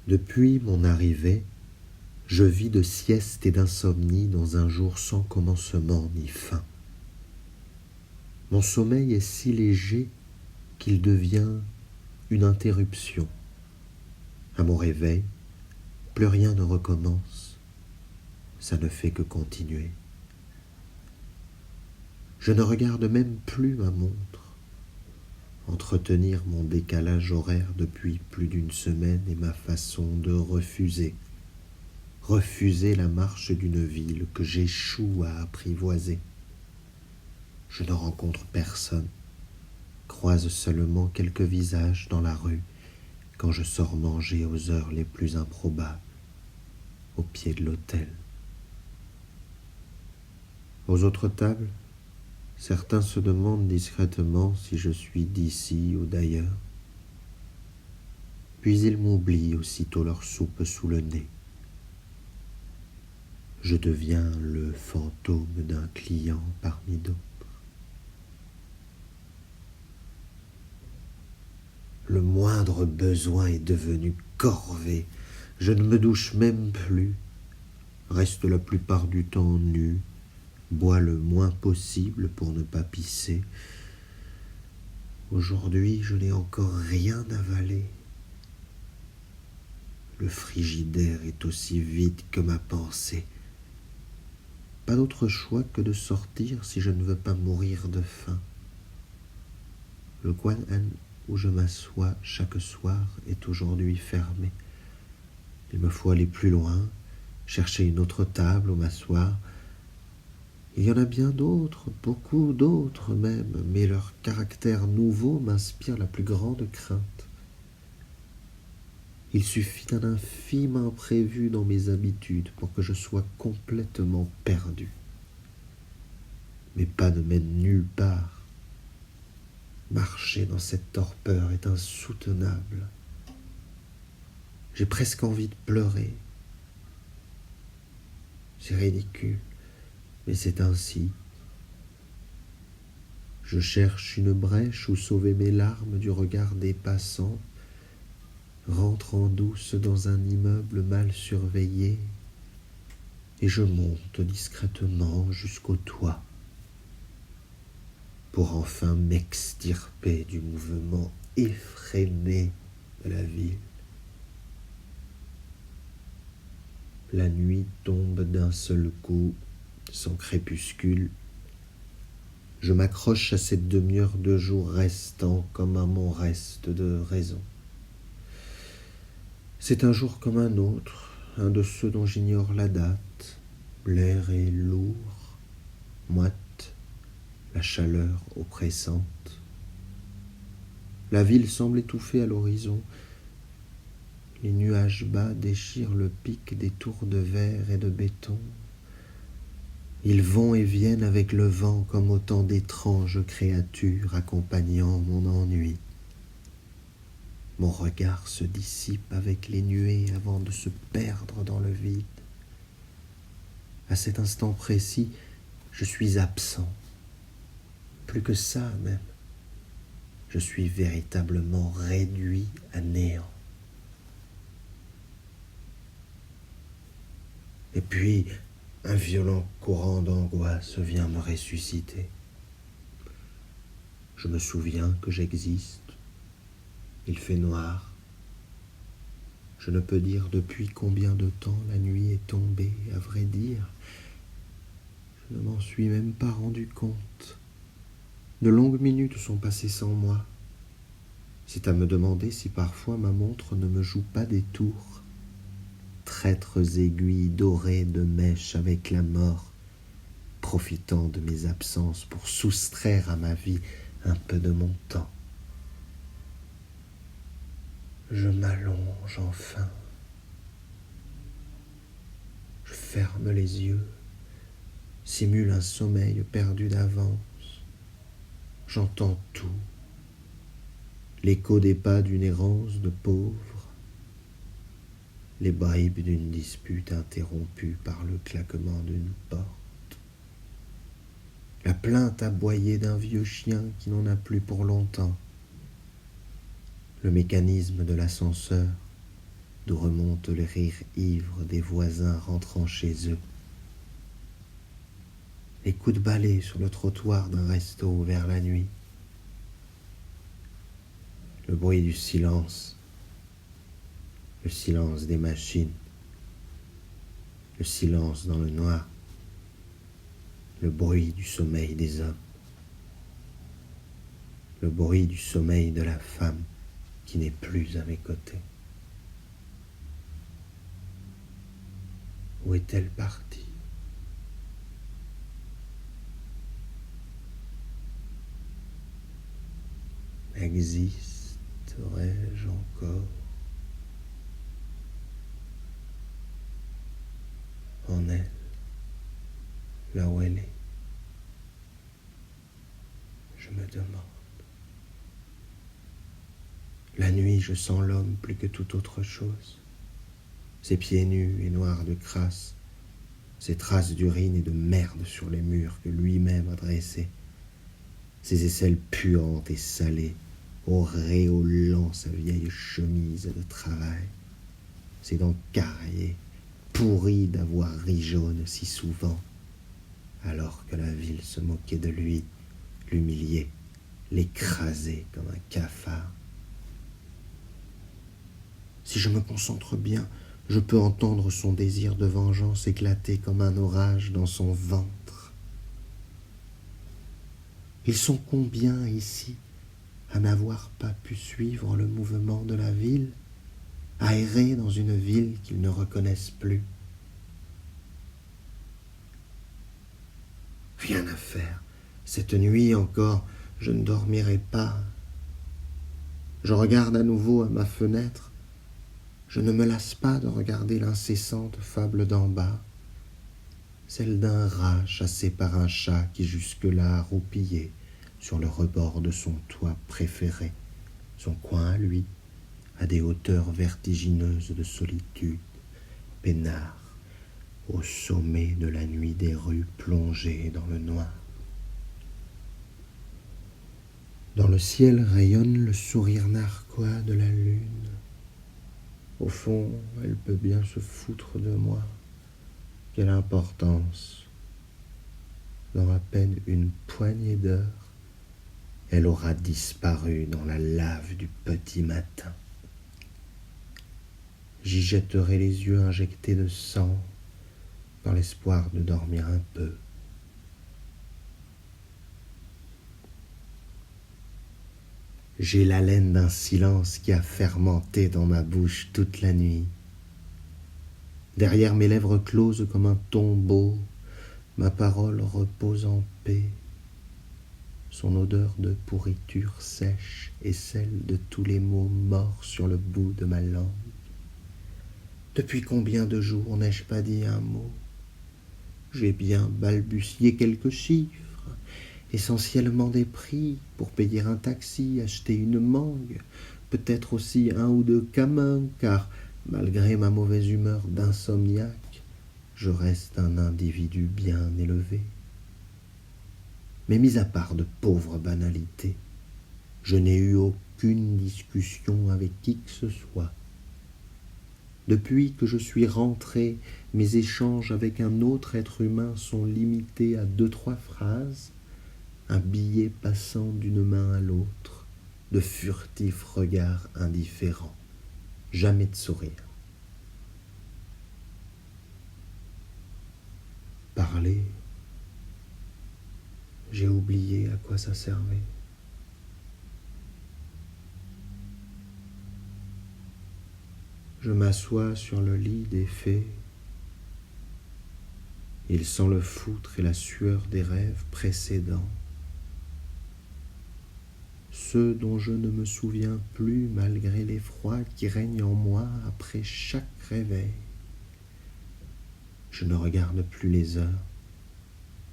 Depuis mon arrivée, je vis de sieste et d'insomnie dans un jour sans commencement ni fin. Mon sommeil est si léger qu'il devient une interruption. À mon réveil, plus rien ne recommence, ça ne fait que continuer. Je ne regarde même plus ma montre. Entretenir mon décalage horaire depuis plus d'une semaine est ma façon de refuser la marche d'une ville que j'échoue à apprivoiser. Je ne rencontre personne, croise seulement quelques visages dans la rue quand je sors manger aux heures les plus improbables, au pied de l'autel. Aux autres tables, certains se demandent discrètement si je suis d'ici ou d'ailleurs, puis ils m'oublient aussitôt leur soupe sous le nez. Je deviens le fantôme d'un client parmi d'autres. Le moindre besoin est devenu corvée. Je ne me douche même plus, reste la plupart du temps nu, bois le moins possible pour ne pas pisser. Aujourd'hui, je n'ai encore rien avalé. Le frigidaire est aussi vide que ma pensée. Pas d'autre choix que de sortir si je ne veux pas mourir de faim. Le coin où je m'assois chaque soir est aujourd'hui fermé. Il me faut aller plus loin, chercher une autre table où m'asseoir. Il y en a bien d'autres, beaucoup d'autres même, mais leur caractère nouveau m'inspire la plus grande crainte. Il suffit d'un infime imprévu dans mes habitudes pour que je sois complètement perdu. Mes pas ne mènent nulle part. Marcher dans cette torpeur est insoutenable. J'ai presque envie de pleurer. C'est ridicule, mais c'est ainsi. Je cherche une brèche où sauver mes larmes du regard des passants, rentre en douce dans un immeuble mal surveillé, et je monte discrètement jusqu'au toit, pour enfin m'extirper du mouvement effréné de la ville. La nuit tombe d'un seul coup, sans crépuscule. Je m'accroche à cette demi-heure de jour restant comme à mon reste de raison. C'est un jour comme un autre, un de ceux dont j'ignore la date. L'air est lourd, moite, la chaleur oppressante. La ville semble étouffée à l'horizon. Les nuages bas déchirent le pic des tours de verre et de béton. Ils vont et viennent avec le vent comme autant d'étranges créatures accompagnant mon ennui. Mon regard se dissipe avec les nuées avant de se perdre dans le vide. À cet instant précis, je suis absent. Plus que ça même, je suis véritablement réduit à néant. Et puis, un violent courant d'angoisse vient me ressusciter. Je me souviens que j'existe. Il fait noir. Je ne peux dire depuis combien de temps la nuit est tombée, à vrai dire. Je ne m'en suis même pas rendu compte. De longues minutes sont passées sans moi. C'est à me demander si parfois ma montre ne me joue pas des tours. Traîtres aiguilles dorées de mèche avec la mort, profitant de mes absences pour soustraire à ma vie un peu de mon temps. Je m'allonge enfin. Je ferme les yeux, simule un sommeil perdu d'avance. J'entends tout. L'écho des pas d'une errance de pauvre, les bribes d'une dispute interrompue par le claquement d'une porte, la plainte aboyée d'un vieux chien qui n'en a plus pour longtemps, le mécanisme de l'ascenseur, d'où remonte le rire ivre des voisins rentrant chez eux, les coups de balai sur le trottoir d'un resto vers la nuit, le bruit du silence, le silence des machines, le silence dans le noir, le bruit du sommeil des hommes, le bruit du sommeil de la femme qui n'est plus à mes côtés. Où est-elle partie? Existerai-je encore en elle, là où elle est? Je me demande. La nuit, je sens l'homme plus que toute autre chose. Ses pieds nus et noirs de crasse, ses traces d'urine et de merde sur les murs que lui-même a dressés, ses aisselles puantes et salées, auréolant sa vieille chemise de travail, ses dents carriées, pourries d'avoir ri jaune si souvent, alors que la ville se moquait de lui, l'humiliait, l'écrasait comme un cafard. Si je me concentre bien, je peux entendre son désir de vengeance éclater comme un orage dans son ventre. Ils sont combien ici à n'avoir pas pu suivre le mouvement de la ville, à errer dans une ville qu'ils ne reconnaissent plus? Rien à faire. Cette nuit encore, je ne dormirai pas. Je regarde à nouveau à ma fenêtre. Je ne me lasse pas de regarder l'incessante fable d'en bas, celle d'un rat chassé par un chat qui jusque-là roupillait sur le rebord de son toit préféré, son coin à lui, à des hauteurs vertigineuses de solitude, peinard, au sommet de la nuit des rues plongées dans le noir. Dans le ciel rayonne le sourire narquois de la lune. Au fond, elle peut bien se foutre de moi. Quelle importance! Dans à peine une poignée d'heures, elle aura disparu dans la lave du petit matin. J'y jetterai les yeux injectés de sang, dans l'espoir de dormir un peu. J'ai l'haleine d'un silence qui a fermenté dans ma bouche toute la nuit. Derrière mes lèvres closes comme un tombeau, ma parole repose en paix. Son odeur de pourriture sèche est celle de tous les mots morts sur le bout de ma langue. Depuis combien de jours n'ai-je pas dit un mot? J'ai bien balbutié quelques chiffres, essentiellement des prix, pour payer un taxi, acheter une mangue, peut-être aussi un ou deux camins, car, malgré ma mauvaise humeur d'insomniaque, je reste un individu bien élevé. Mais mis à part de pauvres banalités, je n'ai eu aucune discussion avec qui que ce soit. Depuis que je suis rentré, mes échanges avec un autre être humain sont limités à 2-3 phrases, un billet passant d'une main à l'autre, de furtifs regards indifférents, jamais de sourire. Parler, j'ai oublié à quoi ça servait. Je m'assois sur le lit des fées. Il sent le foutre et la sueur des rêves précédents, ceux dont je ne me souviens plus malgré l'effroi qui règne en moi après chaque réveil. Je ne regarde plus les heures,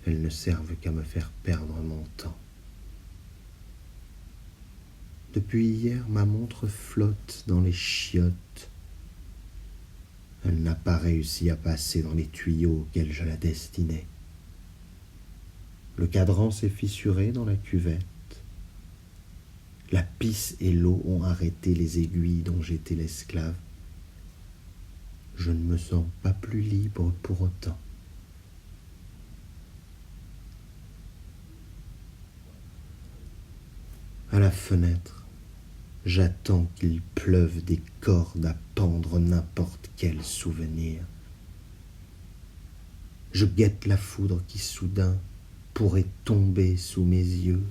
elles ne servent qu'à me faire perdre mon temps. Depuis hier, ma montre flotte dans les chiottes. Elle n'a pas réussi à passer dans les tuyaux auxquels je la destinais. Le cadran s'est fissuré dans la cuvette. La pisse et l'eau ont arrêté les aiguilles dont j'étais l'esclave. je ne me sens pas plus libre pour autant. À la fenêtre, j'attends qu'il pleuve des cordes à pendre n'importe quel souvenir. Je guette la foudre qui soudain pourrait tomber sous mes yeux,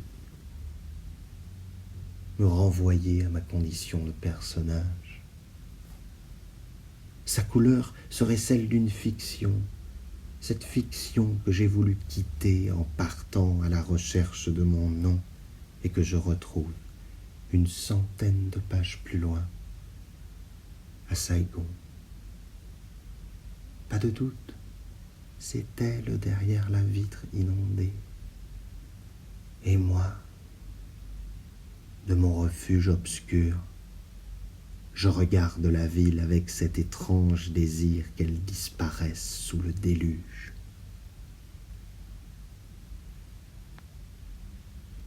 me renvoyer à ma condition de personnage. Sa couleur serait celle d'une fiction, cette fiction que j'ai voulu quitter en partant à la recherche de mon nom et que je retrouve une centaine de pages plus loin, à Saigon. Pas de doute, c'est elle derrière la vitre inondée. Et moi, de mon refuge obscur, je regarde la ville avec cet étrange désir qu'elle disparaisse sous le déluge.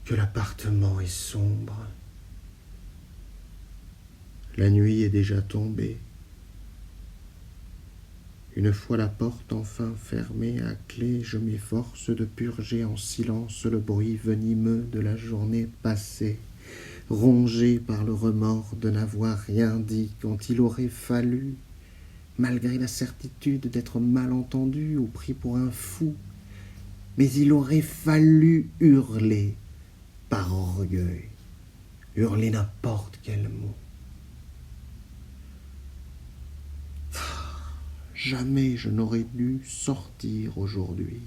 Que l'appartement est sombre. La nuit est déjà tombée. Une fois la porte enfin fermée à clé, je m'efforce de purger en silence le bruit venimeux de la journée passée, rongé par le remords de n'avoir rien dit quand il aurait fallu, malgré la certitude d'être mal entendu ou pris pour un fou, mais il aurait fallu hurler par orgueil, hurler n'importe quel mot. Jamais je n'aurais dû sortir aujourd'hui.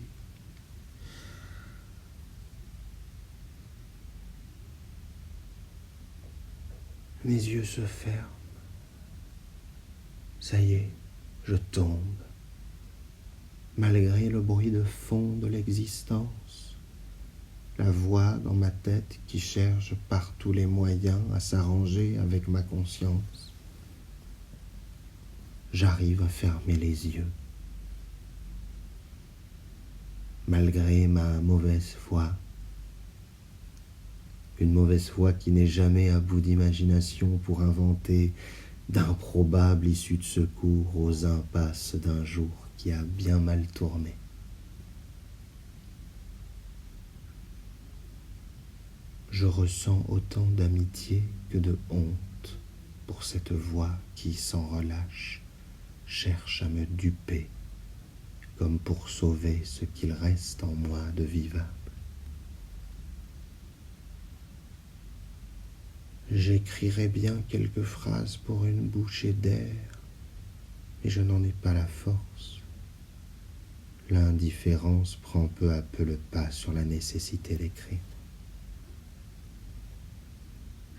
Mes yeux se ferment. Ça y est, je tombe. Malgré le bruit de fond de l'existence, la voix dans ma tête qui cherche par tous les moyens à s'arranger avec ma conscience. J'arrive à fermer les yeux. Malgré ma mauvaise foi, une mauvaise foi qui n'est jamais à bout d'imagination pour inventer d'improbables issues de secours aux impasses d'un jour qui a bien mal tourné. Je ressens autant d'amitié que de honte pour cette voix qui, sans relâche, cherche à me duper, comme pour sauver ce qu'il reste en moi de vivable. J'écrirai bien quelques phrases pour une bouchée d'air, mais je n'en ai pas la force. L'indifférence prend peu à peu le pas sur la nécessité d'écrire.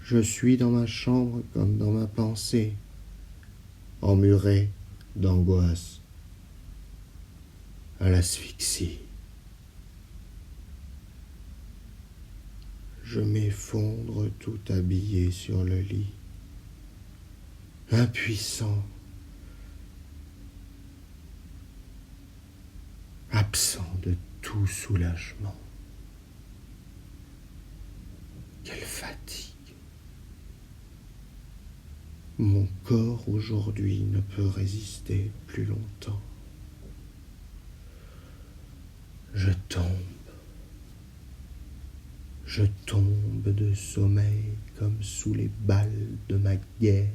Je suis dans ma chambre comme dans ma pensée, emmuré d'angoisse, à l'asphyxie. Je m'effondre tout habillé sur le lit, impuissant, absent de tout soulagement. Quelle fatigue! Mon corps aujourd'hui ne peut résister plus longtemps. Je tombe de sommeil comme sous les balles de ma guerre.